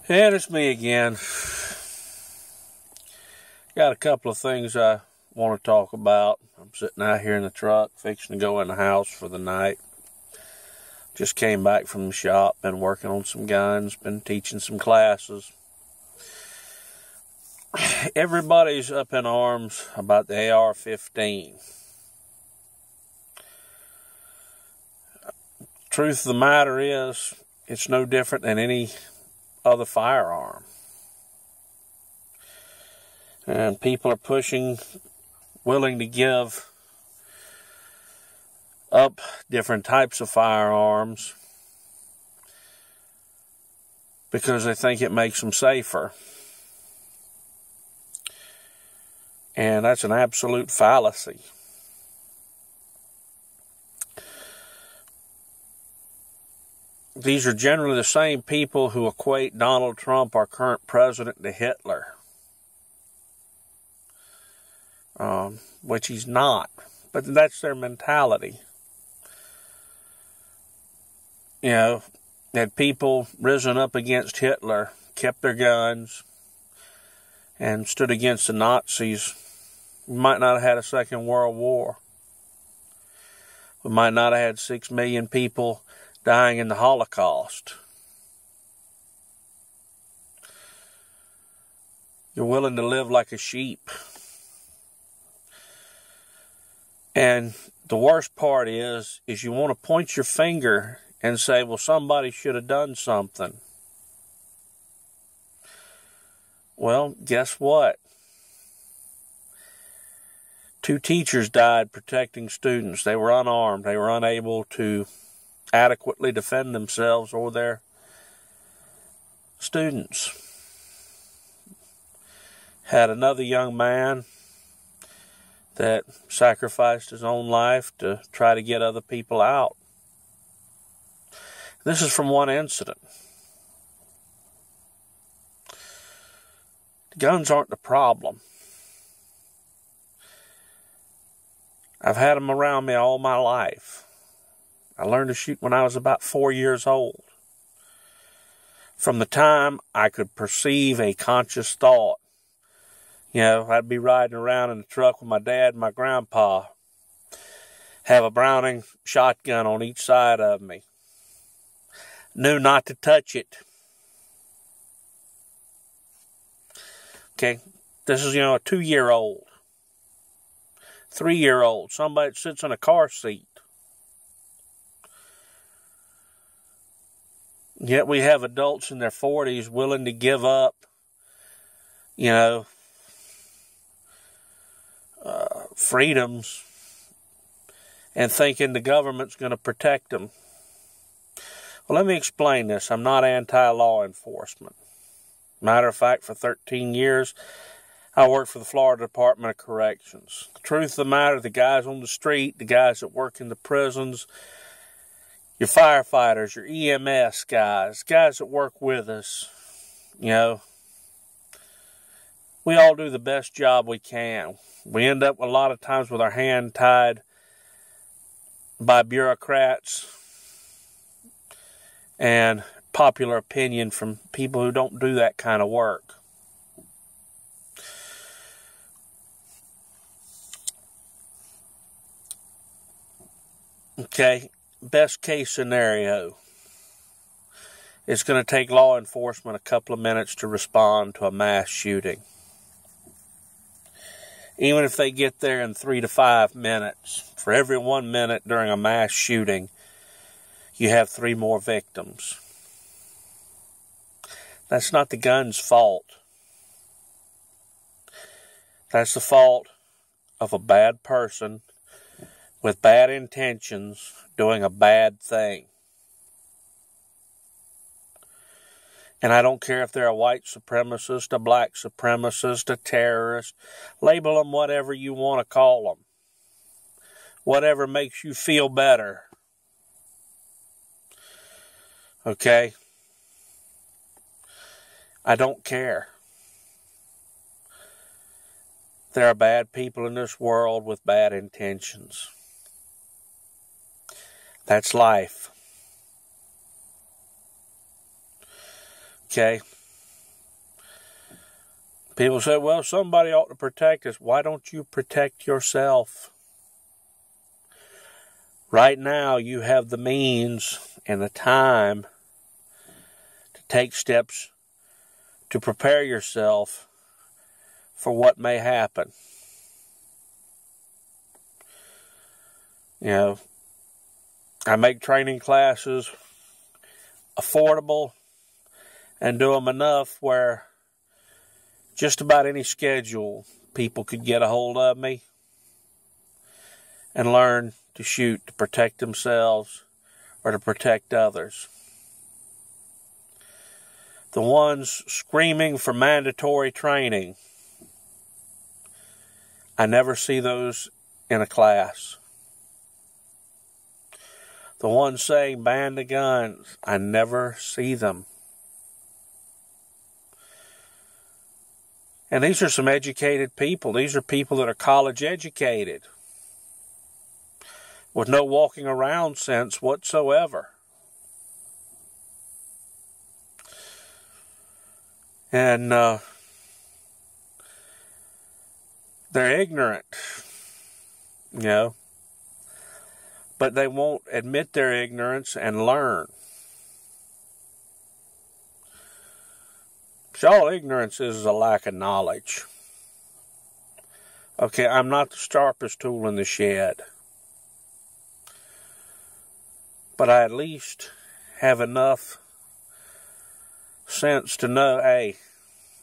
And it's me again. Got a couple of things I want to talk about. I'm sitting out here in the truck, fixing to go in the house for the night. Just came back from the shop, been working on some guns, been teaching some classes. Everybody's up in arms about the AR-15. Truth of the matter is, it's no different than any other firearm. And people are willing to give up different types of firearms because they think it makes them safer. And that's an absolute fallacy. These are generally the same people who equate Donald Trump, our current president, to Hitler. Which he's not. But that's their mentality. You know, had people risen up against Hitler, kept their guns, and stood against the Nazis, we might not have had a Second World War. We might not have had 6 million people dying in the Holocaust. You're willing to live like a sheep. And the worst part is you want to point your finger and say, well, somebody should have done something. Well, guess what? 2 teachers died protecting students. They were unarmed. They were unable to adequately defend themselves or their students. Had another young man that sacrificed his own life to try to get other people out. This is from one incident. Guns aren't the problem. I've had them around me all my life. I learned to shoot when I was about 4 years old. From the time I could perceive a conscious thought, you know, I'd be riding around in the truck with my dad and my grandpa, have a Browning shotgun on each side of me. Knew not to touch it. Okay, this is, a 2-year-old, 3-year-old, somebody that sits in a car seat. Yet we have adults in their 40s willing to give up, freedoms and thinking the government's going to protect them. Well, let me explain this. I'm not anti-law enforcement. Matter of fact, for 13 years, I worked for the Florida Department of Corrections. The truth of the matter, the guys on the street, the guys that work in the prisons, your firefighters, your EMS guys that work with us, we all do the best job we can. We end up a lot of times with our hand tied by bureaucrats and popular opinion from people who don't do that kind of work. Okay, best case scenario. It's going to take law enforcement a couple of minutes to respond to a mass shooting. Even if they get there in 3 to 5 minutes, for every 1 minute during a mass shooting, you have 3 more victims. That's not the gun's fault. That's the fault of a bad person with bad intentions doing a bad thing. And I don't care if they're a white supremacist, a black supremacist, a terrorist. Label them whatever you want to call them. Whatever makes you feel better. Okay? I don't care. There are bad people in this world with bad intentions. That's life. Okay? People say, well, somebody ought to protect us. Why don't you protect yourself? Right now, you have the means and the time to take steps to prepare yourself for what may happen. You know, I make training classes affordable and do them enough where just about any schedule people could get a hold of me and learn to shoot to protect themselves or to protect others. The ones screaming for mandatory training, I never see those in a class. The ones saying ban the guns, I never see them. And these are some educated people. These are people that are college educated with no walking around sense whatsoever. And they're ignorant, you know, but they won't admit their ignorance and learn. So all ignorance is a lack of knowledge. Okay, I'm not the sharpest tool in the shed, but I at least have enough sense to know, hey,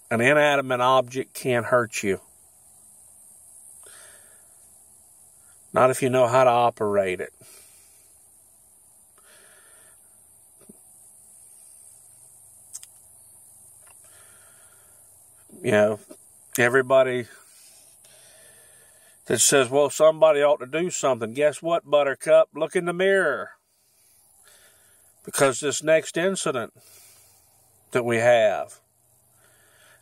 an inanimate object can't hurt you. Not if you know how to operate it. You know, everybody that says, well, somebody ought to do something. Guess what, Buttercup? Look in the mirror. Because this next incident that we have,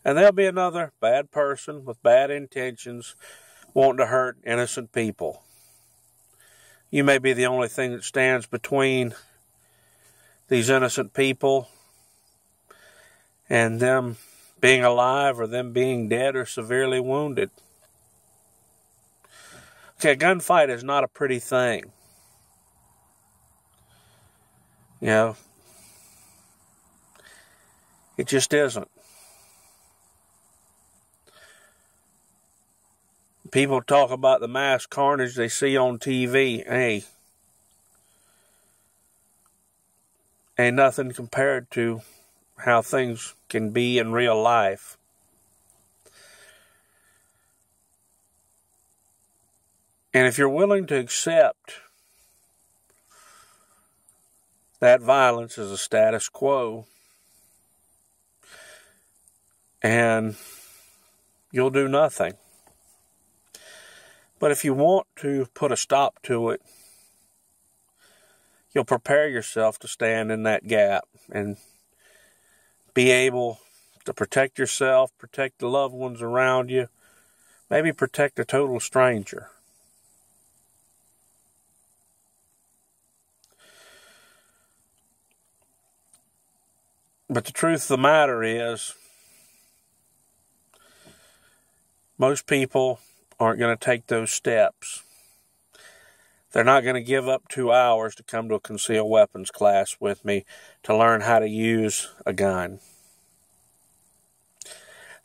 and there'll be another bad person with bad intentions wanting to hurt innocent people. You may be the only thing that stands between these innocent people and them being alive or them being dead or severely wounded. Okay, a gunfight is not a pretty thing. You know, it just isn't. People talk about the mass carnage they see on TV. Hey, ain't nothing compared to how things can be in real life. And if you're willing to accept that violence as a status quo, and you'll do nothing. But if you want to put a stop to it, you'll prepare yourself to stand in that gap and be able to protect yourself, protect the loved ones around you, maybe protect a total stranger. But the truth of the matter is, most people aren't going to take those steps. They're not going to give up 2 hours to come to a concealed weapons class with me to learn how to use a gun.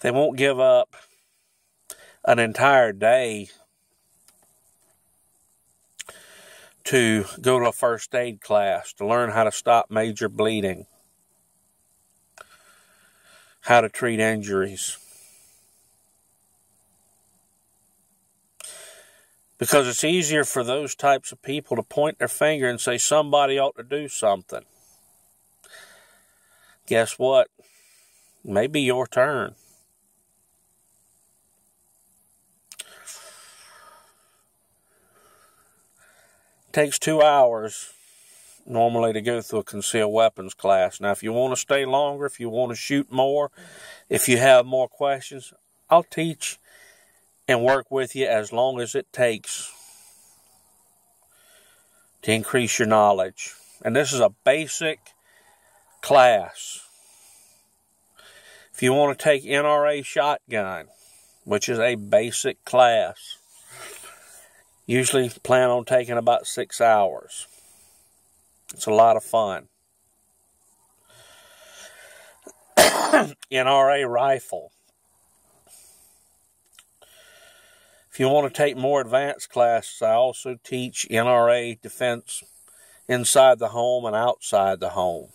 They won't give up an entire day to go to a first aid class to learn how to stop major bleeding, how to treat injuries. Because it's easier for those types of people to point their finger and say somebody ought to do something. Guess what? It may be your turn. It takes 2 hours normally to go through a concealed weapons class. Now, if you want to stay longer, if you want to shoot more, if you have more questions, I'll teach and work with you as long as it takes to increase your knowledge. And this is a basic class. If you want to take NRA shotgun, which is a basic class, usually plan on taking about 6 hours. It's a lot of fun. NRA rifle. If you want to take more advanced classes, I also teach NRA defense inside the home and outside the home.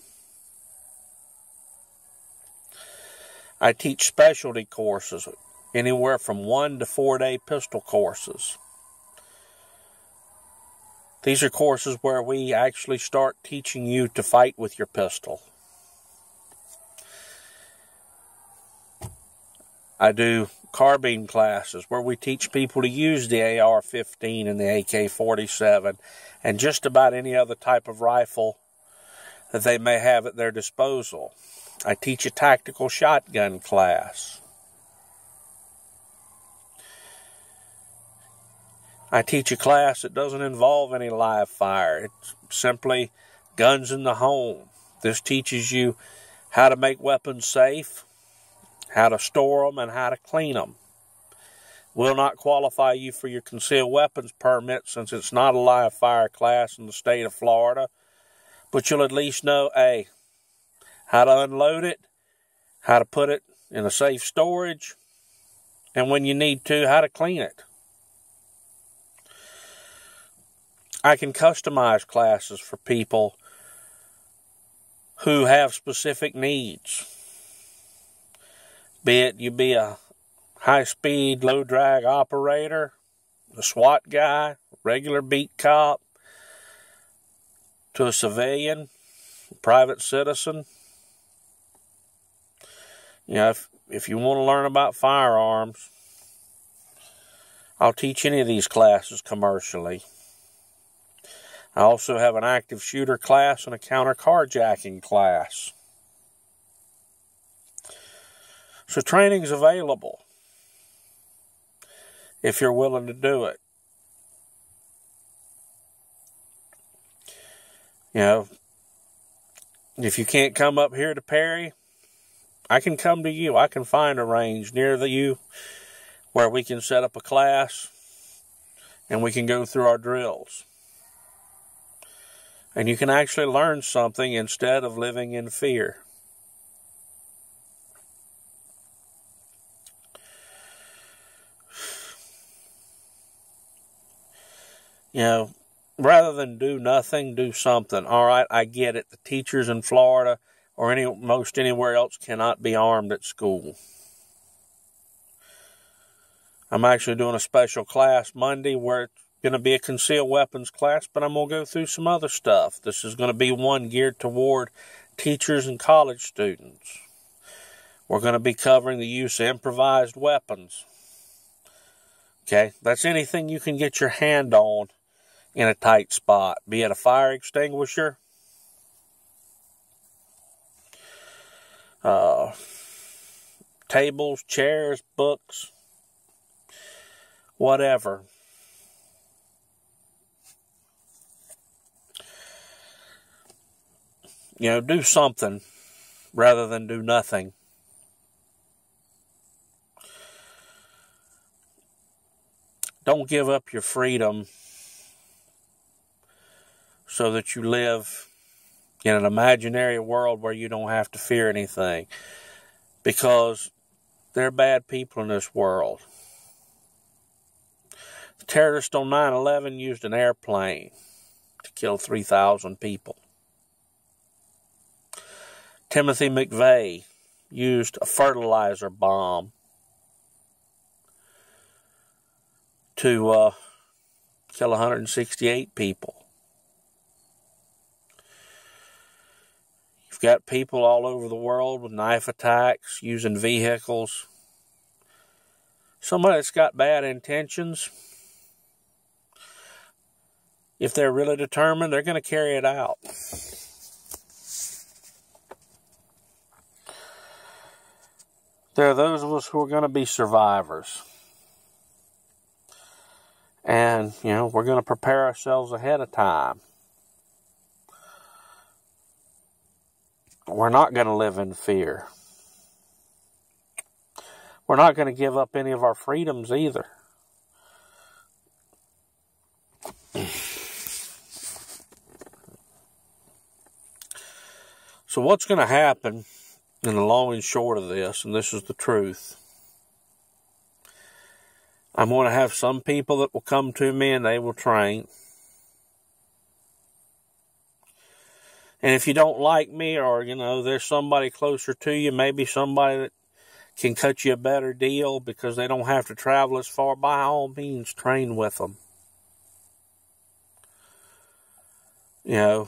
I teach specialty courses, anywhere from 1 to 4 day pistol courses. These are courses where we actually start teaching you to fight with your pistol. I do carbine classes where we teach people to use the AR-15 and the AK-47 and just about any other type of rifle that they may have at their disposal. I teach a tactical shotgun class. I teach a class that doesn't involve any live fire. It's simply guns in the home. This teaches you how to make weapons safe, how to store them, and how to clean them. Will not qualify you for your concealed weapons permit since it's not a live fire class in the state of Florida. But you'll at least know, A, how to unload it, how to put it in a safe storage, and when you need to, how to clean it. I can customize classes for people who have specific needs. Be it you be a high-speed, low-drag operator, a SWAT guy, regular beat cop, to a civilian, a private citizen. You know, if you want to learn about firearms, I'll teach any of these classes commercially. I also have an active shooter class and a counter carjacking class. So training's available if you're willing to do it. You know, if you can't come up here to Perry, I can come to you. I can find a range near you where we can set up a class and we can go through our drills. And you can actually learn something instead of living in fear. You know, rather than do nothing, do something. All right, I get it. The teachers in Florida or most anywhere else cannot be armed at school. I'm actually doing a special class Monday where it's going to be a concealed weapons class, but I'm going to go through some other stuff. This is going to be one geared toward teachers and college students. We're going to be covering the use of improvised weapons. Okay, that's anything you can get your hand on in a tight spot, be it a fire extinguisher, tables, chairs, books, whatever. You know, do something rather than do nothing. Don't give up your freedom so that you live in an imaginary world where you don't have to fear anything. Because there are bad people in this world. The terrorists on 9/11 used an airplane to kill 3,000 people. Timothy McVeigh used a fertilizer bomb to kill 168 people. You've got people all over the world with knife attacks, using vehicles. Somebody that's got bad intentions, if they're really determined, they're going to carry it out. There are those of us who are going to be survivors. And, you know, we're going to prepare ourselves ahead of time. We're not going to live in fear. We're not going to give up any of our freedoms either. So what's going to happen in the long and short of this, and this is the truth, I'm going to have some people that will come to me and they will train. And if you don't like me, or, there's somebody closer to you, maybe somebody that can cut you a better deal because they don't have to travel as far, by all means, train with them. A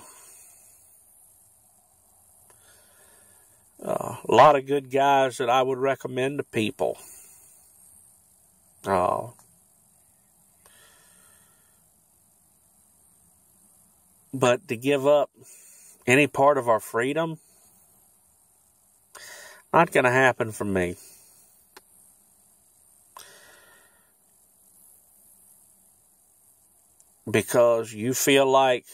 lot of good guys that I would recommend to people. But to give up any part of our freedom, not going to happen for me. Because you feel like,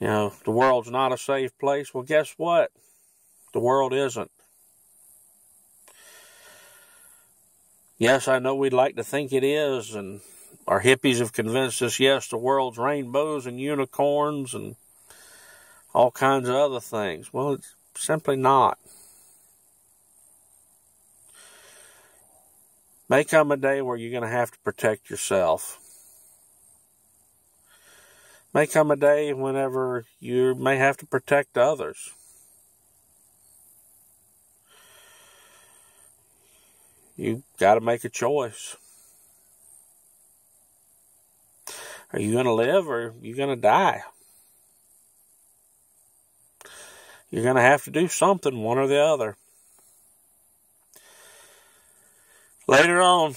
the world's not a safe place. Well, guess what? The world isn't. Yes, I know we'd like to think it is, and our hippies have convinced us, yes, the world's rainbows and unicorns and all kinds of other things. Well, it's simply not. May come a day where you're going to have to protect yourself. May come a day whenever you may have to protect others. You got to make a choice. Are you going to live or are you going to die? You're going to have to do something, one or the other. Later on,